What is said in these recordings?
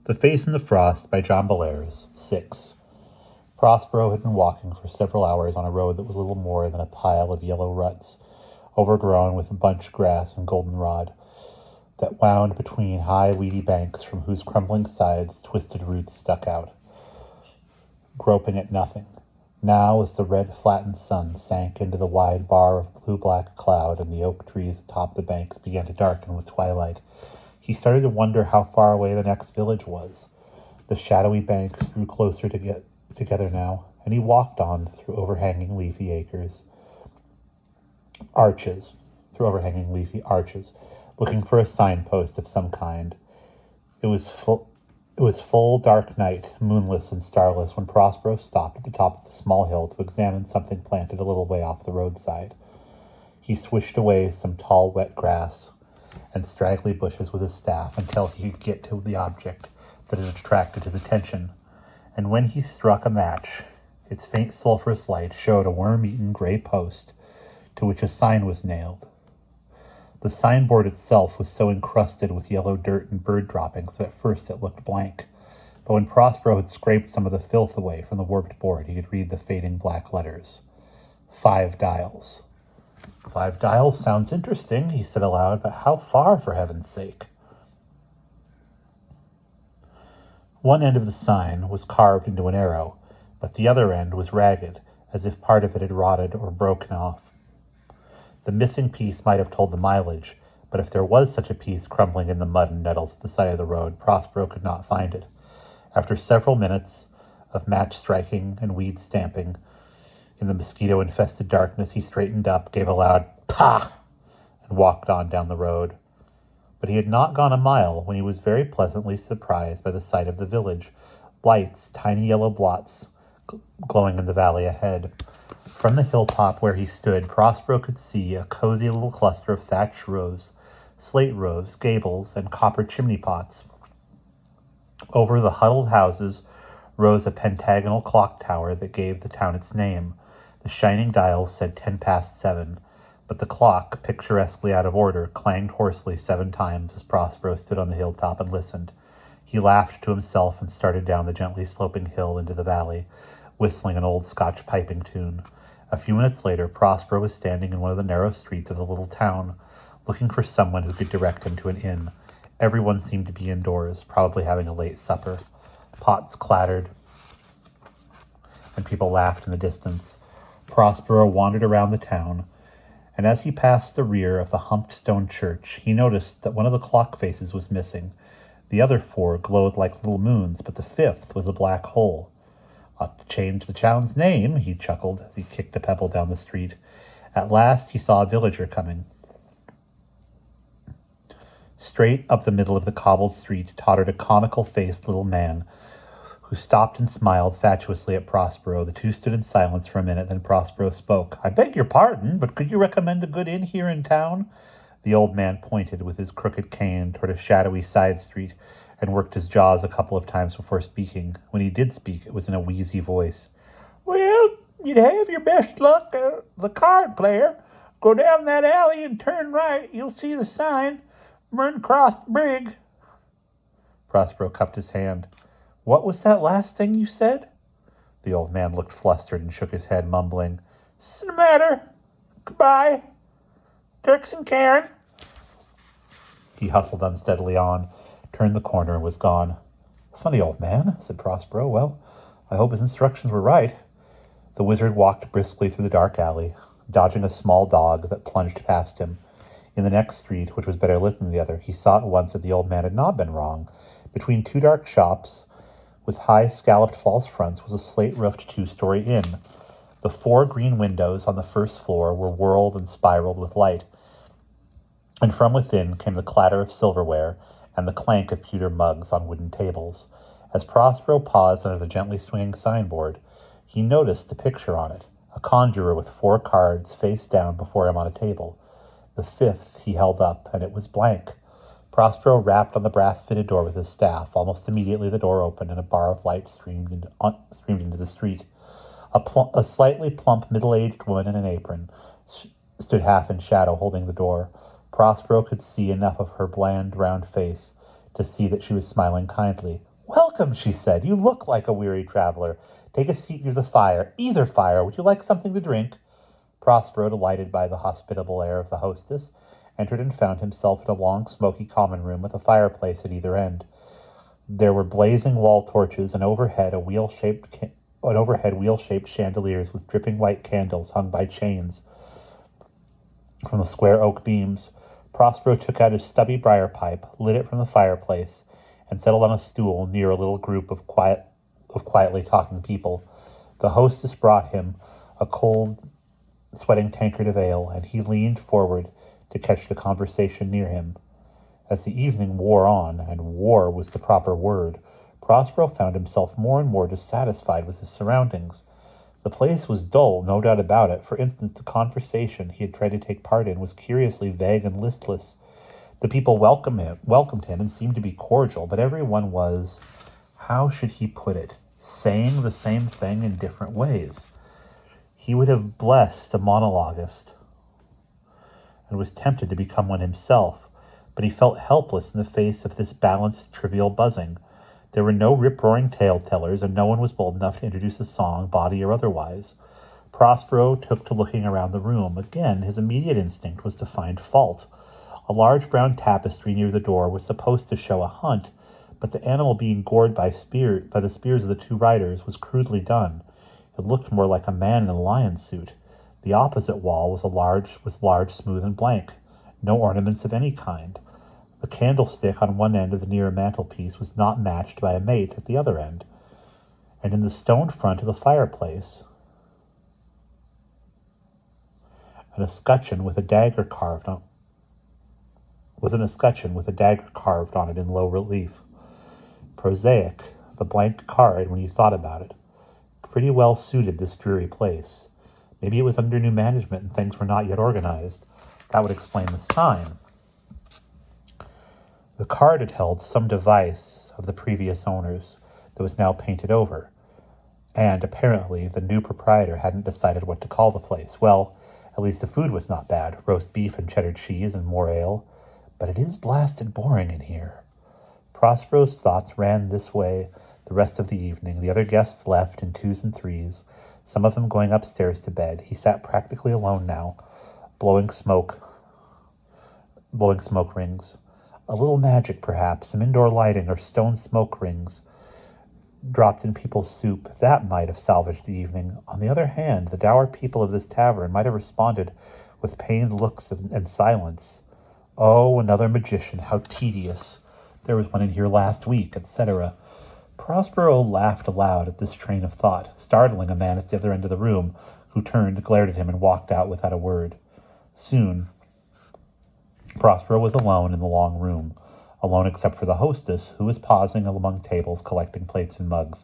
The Face in the Frost by John Bellairs. 6. Prospero had been walking for several hours on a road that was little more than a pile of yellow ruts, overgrown with bunch grass and goldenrod, that wound between high weedy banks from whose crumbling sides twisted roots stuck out, groping at nothing. Now, as the red flattened sun sank into the wide bar of blue-black cloud and the oak trees atop the banks began to darken with twilight, he started to wonder how far away the next village was. The shadowy banks grew closer together now, and he walked on through overhanging leafy arches, looking for a signpost of some kind. It was full dark night, moonless and starless, when Prospero stopped at the top of a small hill to examine something planted a little way off the roadside. He swished away some tall wet grass and straggly bushes with his staff until he could get to the object that had attracted his attention, and when he struck a match, its faint sulphurous light showed a worm-eaten gray post to which a sign was nailed. The signboard itself was so encrusted with yellow dirt and bird droppings that at first it looked blank, but when Prospero had scraped some of the filth away from the warped board, he could read the fading black letters. 5 dials. 5 dials sounds interesting, he said aloud, but how far, for heaven's sake? One end of the sign was carved into an arrow, but the other end was ragged, as if part of it had rotted or broken off. The missing piece might have told the mileage, but if there was such a piece crumbling in the mud and nettles at the side of the road, Prospero could not find it. After several minutes of match striking and weed stamping in the mosquito-infested darkness, he straightened up, gave a loud "Pah!" and walked on down the road. But he had not gone a mile when he was very pleasantly surprised by the sight of the village, lights, tiny yellow blots, glowing in the valley ahead. From the hilltop where he stood, Prospero could see a cozy little cluster of thatched roofs, slate roofs, gables, and copper chimney pots. Over the huddled houses rose a pentagonal clock tower that gave the town its name. The shining dials said 7:10, but the clock, picturesquely out of order, clanged hoarsely 7 times as Prospero stood on the hilltop and listened. He laughed to himself and started down the gently sloping hill into the valley, whistling an old Scotch piping tune. A few minutes later, Prospero was standing in one of the narrow streets of the little town, looking for someone who could direct him to an inn. Everyone seemed to be indoors, probably having a late supper. Pots clattered, and people laughed in the distance. Prospero wandered around the town, and as he passed the rear of the humped stone church, he noticed that one of the clock faces was missing. The other 4 glowed like little moons, but the 5th was a black hole. "Ought to change the town's name," he chuckled as he kicked a pebble down the street. At last he saw a villager coming. Straight up the middle of the cobbled street tottered a comical-faced little man, who stopped and smiled fatuously at Prospero. The two stood in silence for a minute, then Prospero spoke. "I beg your pardon, but could you recommend a good inn here in town?" The old man pointed with his crooked cane toward a shadowy side street and worked his jaws a couple of times before speaking. When he did speak, it was in a wheezy voice. "Well, you'd have your best luck, the card player. Go down that alley and turn right. You'll see the sign. Murncross Brig." Prospero cupped his hand. "What was that last thing you said?" The old man looked flustered and shook his head, mumbling, "'S the matter. Goodbye. Turks and Karen." He hustled unsteadily on, turned the corner, and was gone. "Funny old man," said Prospero. "Well, I hope his instructions were right." The wizard walked briskly through the dark alley, dodging a small dog that plunged past him. In the next street, which was better lit than the other, he saw at once that the old man had not been wrong. Between 2 dark shops, with high scalloped false fronts, was a slate-roofed 2-story inn. The 4 green windows on the first floor were whorled and spiraled with light, and from within came the clatter of silverware and the clank of pewter mugs on wooden tables. As Prospero paused under the gently swinging signboard, he noticed the picture on it, a conjurer with 4 cards face down before him on a table. The 5th he held up, and it was blank. Prospero rapped on the brass-fitted door with his staff. Almost immediately the door opened, and a bar of light streamed into the street. A slightly plump, middle-aged woman in an apron stood half in shadow, holding the door. Prospero could see enough of her bland, round face to see that she was smiling kindly. Welcome, she said. You look like a weary traveler. Take a seat near the fire. Either fire. Would you like something to drink? Prospero, delighted by the hospitable air of the hostess, entered and found himself in a long, smoky common room with a fireplace at either end. There were blazing wall torches, and overhead wheel-shaped chandeliers with dripping white candles hung by chains from the square oak beams. Prospero took out his stubby briar pipe, lit it from the fireplace, and settled on a stool near a little group of quietly talking people. The hostess brought him a cold, sweating tankard of ale, and he leaned forward to catch the conversation near him. As the evening wore on, and war was the proper word, Prospero found himself more and more dissatisfied with his surroundings. The place was dull, no doubt about it. For instance, the conversation he had tried to take part in was curiously vague and listless. The people welcomed him and seemed to be cordial, but everyone was, how should he put it, saying the same thing in different ways. He would have blessed a monologuist and was tempted to become one himself, but he felt helpless in the face of this balanced, trivial buzzing. There were no rip-roaring tale-tellers, and no one was bold enough to introduce a song, bawdy or otherwise. Prospero took to looking around the room. Again, his immediate instinct was to find fault. A large brown tapestry near the door was supposed to show a hunt, but the animal being gored by the spears of the two riders was crudely done. It looked more like a man in a lion's suit. The opposite wall was large, smooth, and blank. No ornaments of any kind. The candlestick on one end of the nearer mantelpiece was not matched by a mate at the other end. And in the stone front of the fireplace, an escutcheon with a dagger carved on it in low relief. Prosaic, the blank card, when you thought about it, pretty well suited this dreary place. Maybe it was under new management and things were not yet organized. That would explain the sign. The card had held some device of the previous owners that was now painted over, and apparently the new proprietor hadn't decided what to call the place. Well, at least the food was not bad, roast beef and cheddar cheese and more ale, but it is blasted boring in here. Prospero's thoughts ran this way the rest of the evening. The other guests left in twos and threes, some of them going upstairs to bed. He sat practically alone now, blowing smoke rings. A little magic, perhaps, some indoor lighting or stone smoke rings dropped in people's soup. That might have salvaged the evening. On the other hand, the dour people of this tavern might have responded with pained looks and silence. Oh, another magician, how tedious. There was one in here last week, etc. Prospero laughed aloud at this train of thought, startling a man at the other end of the room, who turned, glared at him, and walked out without a word. Soon, Prospero was alone in the long room, alone except for the hostess, who was pausing among tables collecting plates and mugs.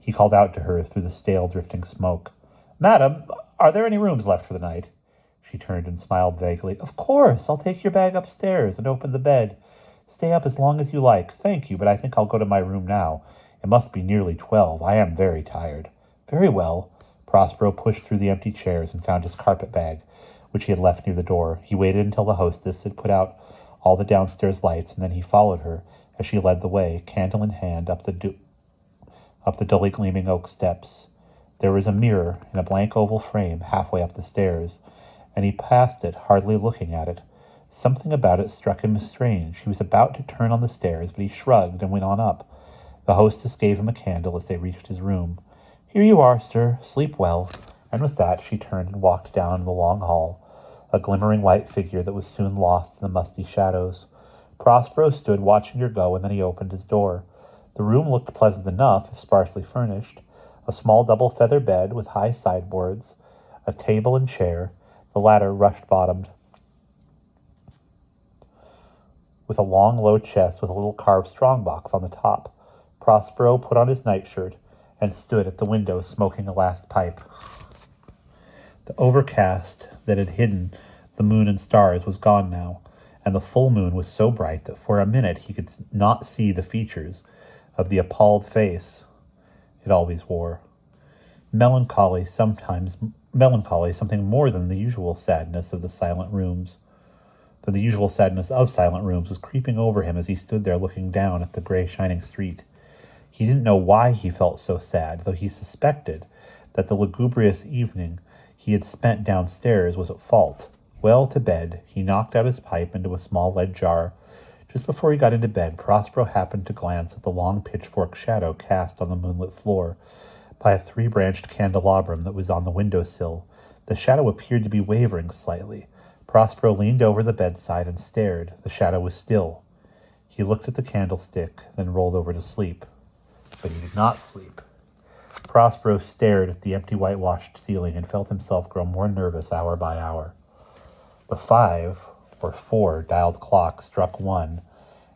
He called out to her through the stale, drifting smoke. "Madam, are there any rooms left for the night?" She turned and smiled vaguely. "Of course, I'll take your bag upstairs and open the bed. Stay up as long as you like. Thank you, but I think I'll go to my room now. It must be nearly 12. I am very tired." "Very well." Prospero pushed through the empty chairs and found his carpet bag, which he had left near the door. He waited until the hostess had put out all the downstairs lights, and then he followed her as she led the way, candle in hand, up the dully gleaming oak steps. There was a mirror in a blank oval frame halfway up the stairs, and he passed it, hardly looking at it. Something about it struck him as strange. He was about to turn on the stairs, but he shrugged and went on up. The hostess gave him a candle as they reached his room. "Here you are, sir. Sleep well." And with that she turned and walked down the long hall, a glimmering white figure that was soon lost in the musty shadows. Prospero stood watching her go, and then he opened his door. The room looked pleasant enough, if sparsely furnished. A small double feather bed with high sideboards, a table and chair, the latter rush-bottomed, with a long, low chest with a little carved strong-box on the top. Prospero put on his nightshirt and stood at the window smoking a last pipe. The overcast that had hidden the moon and stars was gone now, and the full moon was so bright that for a minute he could not see the features of the appalled face it always wore. Melancholy, something more than the usual sadness of silent rooms, was creeping over him as he stood there looking down at the gray shining street. He didn't know why he felt so sad, though he suspected that the lugubrious evening he had spent downstairs was at fault. Well to bed, he knocked out his pipe into a small lead jar. Just before he got into bed, Prospero happened to glance at the long pitchfork shadow cast on the moonlit floor by a three-branched candelabrum that was on the window-sill. The shadow appeared to be wavering slightly. Prospero leaned over the bedside and stared. The shadow was still. He looked at the candlestick, then rolled over to sleep. But he did not sleep. Prospero stared at the empty whitewashed ceiling and felt himself grow more nervous hour by hour. The 5 or 4 dialed clock struck 1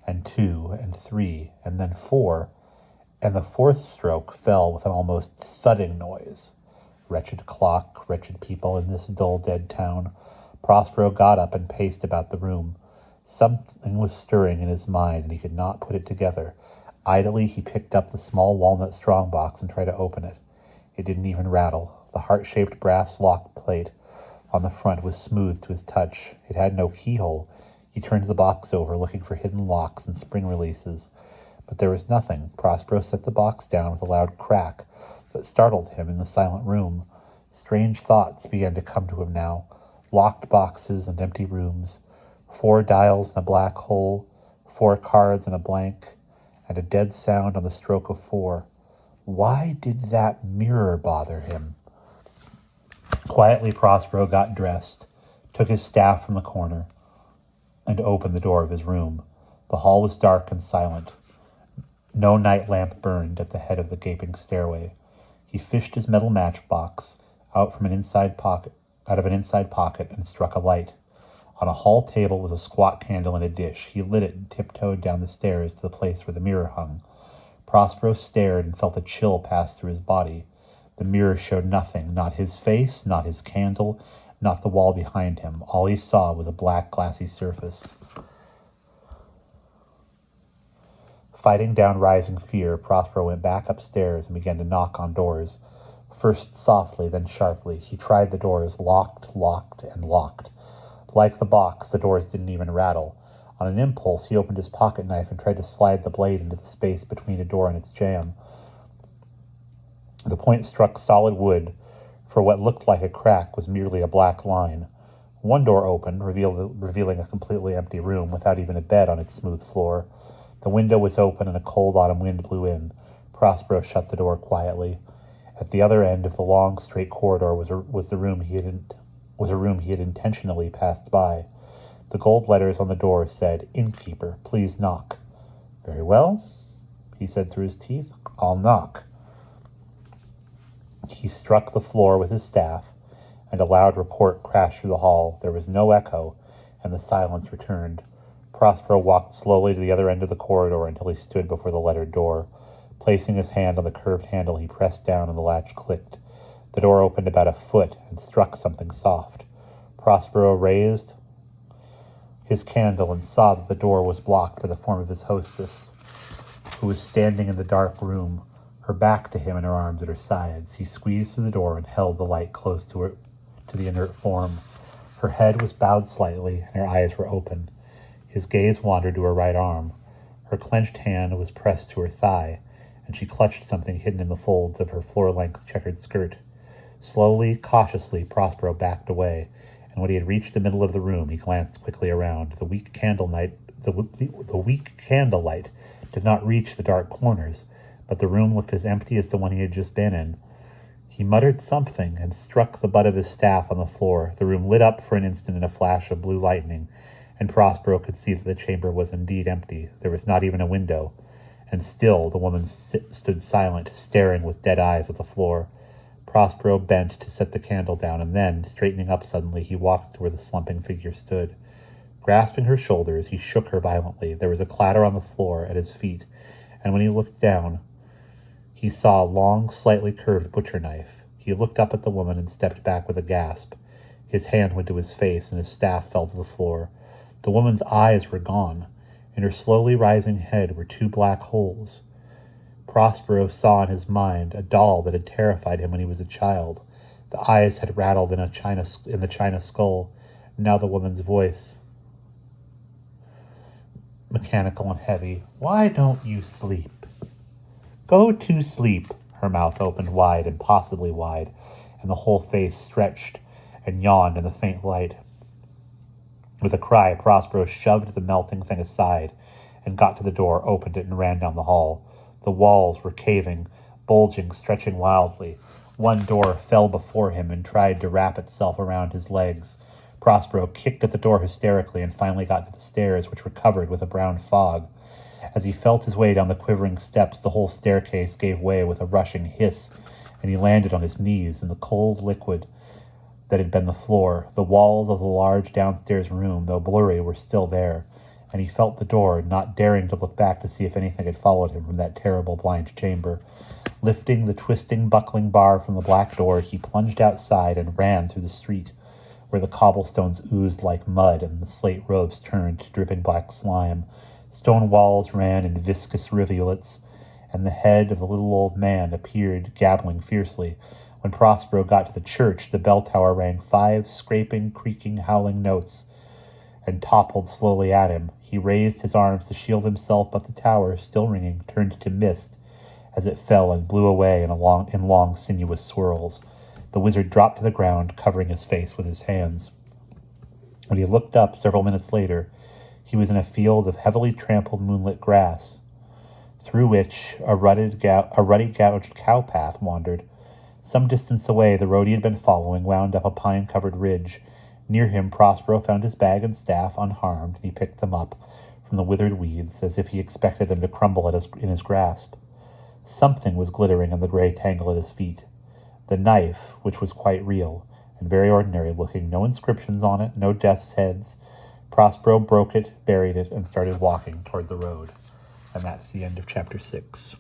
and 2 and 3 and then 4, and the 4th stroke fell with an almost thudding noise. Wretched clock, wretched people in this dull, dead town. Prospero got up and paced about the room. Something was stirring in his mind, and he could not put it together. Idly, he picked up the small walnut strongbox and tried to open it. It didn't even rattle. The heart-shaped brass lock plate on the front was smooth to his touch. It had no keyhole. He turned the box over, looking for hidden locks and spring releases. But there was nothing. Prospero set the box down with a loud crack that startled him in the silent room. Strange thoughts began to come to him now. Locked boxes and empty rooms. 4 dials and a black hole. 4 cards and a blank. And a dead sound on the stroke of 4. Why did that mirror bother him? Quietly, Prospero got dressed, took his staff from the corner, and opened the door of his room. The hall was dark and silent. No night lamp burned at the head of the gaping stairway. He fished his metal matchbox out of an inside pocket and struck a light. On a hall table was a squat candle in a dish. He lit it and tiptoed down the stairs to the place where the mirror hung. Prospero stared and felt a chill pass through his body. The mirror showed nothing, not his face, not his candle, not the wall behind him. All he saw was a black, glassy surface. Fighting down rising fear, Prospero went back upstairs and began to knock on doors. First softly, then sharply. He tried the doors, locked, and locked. Like the box, the doors didn't even rattle. On an impulse, he opened his pocket knife and tried to slide the blade into the space between a door and its jamb. The point struck solid wood, for what looked like a crack was merely a black line. One door opened, revealing a completely empty room without even a bed on its smooth floor. The window was open and a cold autumn wind blew in. Prospero shut the door quietly. At the other end of the long, straight corridor was a room he had intentionally passed by. The gold letters on the door said, "Innkeeper, please knock." "Very well," he said through his teeth. "I'll knock." He struck the floor with his staff, and a loud report crashed through the hall. There was no echo, and the silence returned. Prospero walked slowly to the other end of the corridor until he stood before the lettered door. Placing his hand on the curved handle, he pressed down and the latch clicked. The door opened about a foot and struck something soft. Prospero raised his candle and saw that the door was blocked by the form of his hostess, who was standing in the dark room, her back to him and her arms at her sides. He squeezed through the door and held the light close to the inert form. Her head was bowed slightly, and her eyes were open. His gaze wandered to her right arm. Her clenched hand was pressed to her thigh, and she clutched something hidden in the folds of her floor-length checkered skirt. Slowly, cautiously, Prospero backed away, and when he had reached the middle of the room, he glanced quickly around. The weak candlelight did not reach the dark corners, but the room looked as empty as the one he had just been in. He muttered something and struck the butt of his staff on the floor. The room lit up for an instant in a flash of blue lightning, and Prospero could see that the chamber was indeed empty. There was not even a window, and still the woman stood silent, staring with dead eyes at the floor. Prospero bent to set the candle down, and then, straightening up suddenly, he walked to where the slumping figure stood. Grasping her shoulders, he shook her violently. There was a clatter on the floor at his feet, and when he looked down, he saw a long, slightly curved butcher knife. He looked up at the woman and stepped back with a gasp. His hand went to his face, and his staff fell to the floor. The woman's eyes were gone. In her slowly rising head were 2 black holes. Prospero saw in his mind a doll that had terrified him when he was a child. The eyes had rattled in the china skull. Now the woman's voice, mechanical and heavy. "Why don't you sleep?" Go to sleep. Her mouth opened wide, impossibly wide, and the whole face stretched and yawned in the faint light. With a cry, Prospero shoved the melting thing aside and got to the door, opened it, and ran down the hall. The walls were caving, bulging, stretching wildly. One door fell before him and tried to wrap itself around his legs. Prospero kicked at the door hysterically and finally got to the stairs, which were covered with a brown fog. As he felt his way down the quivering steps, the whole staircase gave way with a rushing hiss, and he landed on his knees in the cold liquid that had been the floor. The walls of the large downstairs room, though blurry, were still there, and he felt the door, not daring to look back to see if anything had followed him from that terrible blind chamber. Lifting the twisting, buckling bar from the black door, he plunged outside and ran through the street, where the cobblestones oozed like mud and the slate roads turned to dripping black slime. Stone walls ran in viscous rivulets, and the head of the little old man appeared, gabbling fiercely. When Prospero got to the church, the bell tower rang 5 scraping, creaking, howling notes, and toppled slowly at him. He raised his arms to shield himself, but the tower, still ringing, turned to mist as it fell and blew away in long, sinuous swirls. The wizard dropped to the ground, covering his face with his hands. When he looked up several minutes later, he was in a field of heavily trampled moonlit grass, through which a ruddy gouged cow path wandered. Some distance away, the road he had been following wound up a pine-covered ridge. Near him, Prospero found his bag and staff unharmed, and he picked them up from the withered weeds as if he expected them to crumble in his grasp. Something was glittering in the gray tangle at his feet. The knife, which was quite real and very ordinary-looking, no inscriptions on it, no death's heads. Prospero broke it, buried it, and started walking toward the road. And that's the end of chapter 6.